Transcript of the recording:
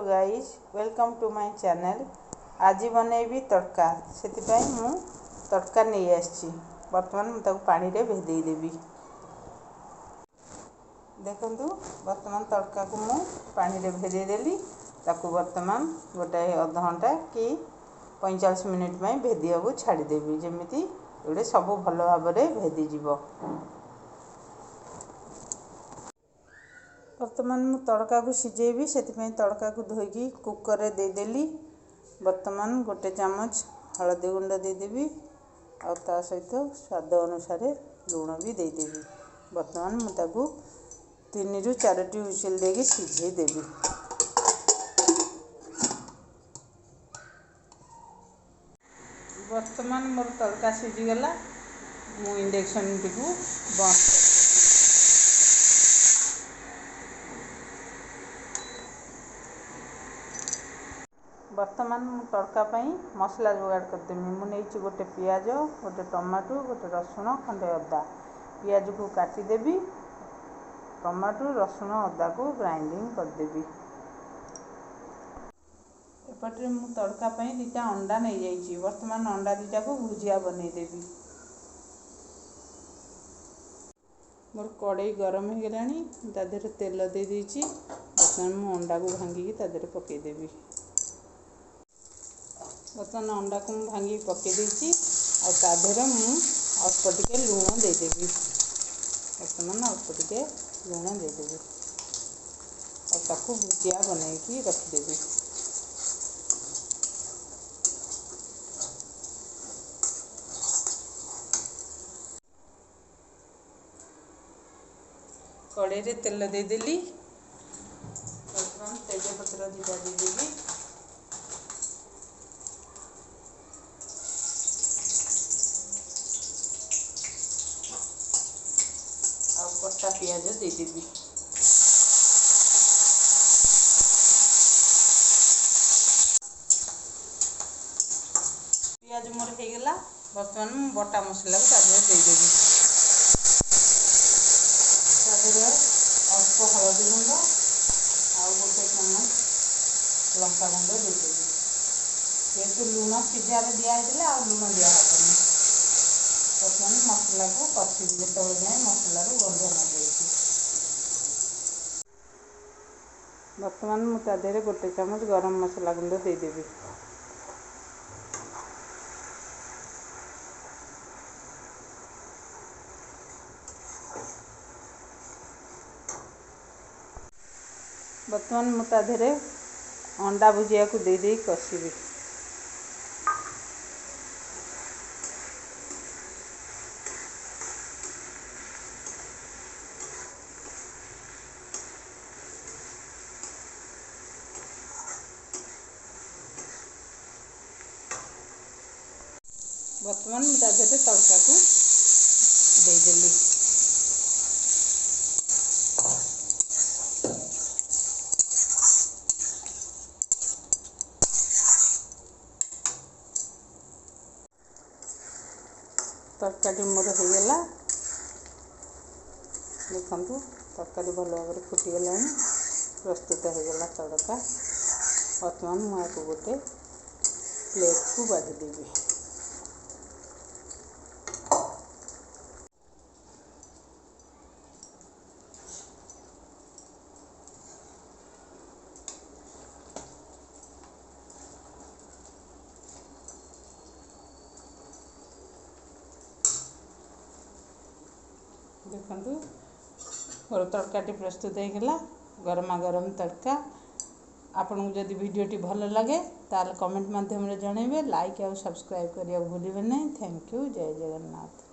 Guys welcome to my channel. आज बनैबी तड़का से मु तड़का नहीं आसी। बर्तमान मुझे पानी रे भेदे देवी। देखु बर्तमान तड़का को मु पानी रे भेदे देली। ताकू बर्तमान गोटाए अध घंटा कि 45 मिनिट में भेदिया को छाड़देवी जमीती ये सब भल भाव भेदीज। बर्तमान मु तड़का को सिझेबी से तड़का को धोईकी कुकर रे देदेली। बर्तमान गोटे चामच हलदी गुंड देदेवी और ता सहित स्वाद अनुसार लुण भी देदेवी। बर्तमान मुझे 3 ରୁ 4टी हुइसिल देकी सिझे देवी। बर्तमान मोर तड़का सिझीगला। मु इंडक्शन टी को बंद बर्तमान मु तड़का पाई मसला जोगाड़ करदेमी। मुझे गोटे पियाज गोटे टमाटो गोटे रसुण खंडे अदा। पियाज को काटिदेवी टमाटो रसुण अदा को ग्राइंडिंग करदेवी। एपटे मु तड़का पाई 2टा अंडा नहीं जाइए। बर्तमान अंडा 2टा को भुजिया बनईदेवी। मोर कड़ई गरम हो गलानी तादेह तेल दे देइछि। बर्तमान मु अंडा को भांगी तादेह पकईदेवी। बर्तमान अंडा को भांगी पकई देइछि और तादेह मु अल्प टिके लुण देदेवी। बर्तमान अल्प टिके लुण देदेवी और ताकू भुजिया बनईकी रखिदेवी। कड़े रे तेल देदेली। बर्तमान तेजपत्र 2टा देदेवी। और कटा पियाज देदेवी। पियाज मोर हो गला। बर्तमान मु बटा मसला को तादेह देदेवी। अल्प हलदी गुंड और गोटे चामच लंका गुंड देदेवी। जेहेतु लुण सीझार दिखाई आ लुण दिहबनी। बर्तमान मसला को कषिबी जो जाए मसलार गंध न जाए। बर्तमान मु तादेह गोटे चामच गरम मसला गुंड देदेवी। बर्तमान मु तादेह अंडा भुजिया को दे दे कषिबी। बर्तमान मु तादेह तड़का को देदेली। तरकारी मोर हो गला। देखु तरकारी भल भाव फुटीगला। प्रस्तुत हो गला तड़का। बर्तमान मुझे गोटे प्लेट को बाढ़ीदेवी। देखु मोर तड़काटी प्रस्तुत हो गला। गरमा गरम तड़का। आपन को जदि वीडियोटी भल लगे ताल कमेंट माध्यम रे जणेबे। लाइक और सब्सक्राइब करिया भूलिबे नहीं। Thank you. जय जगन्नाथ।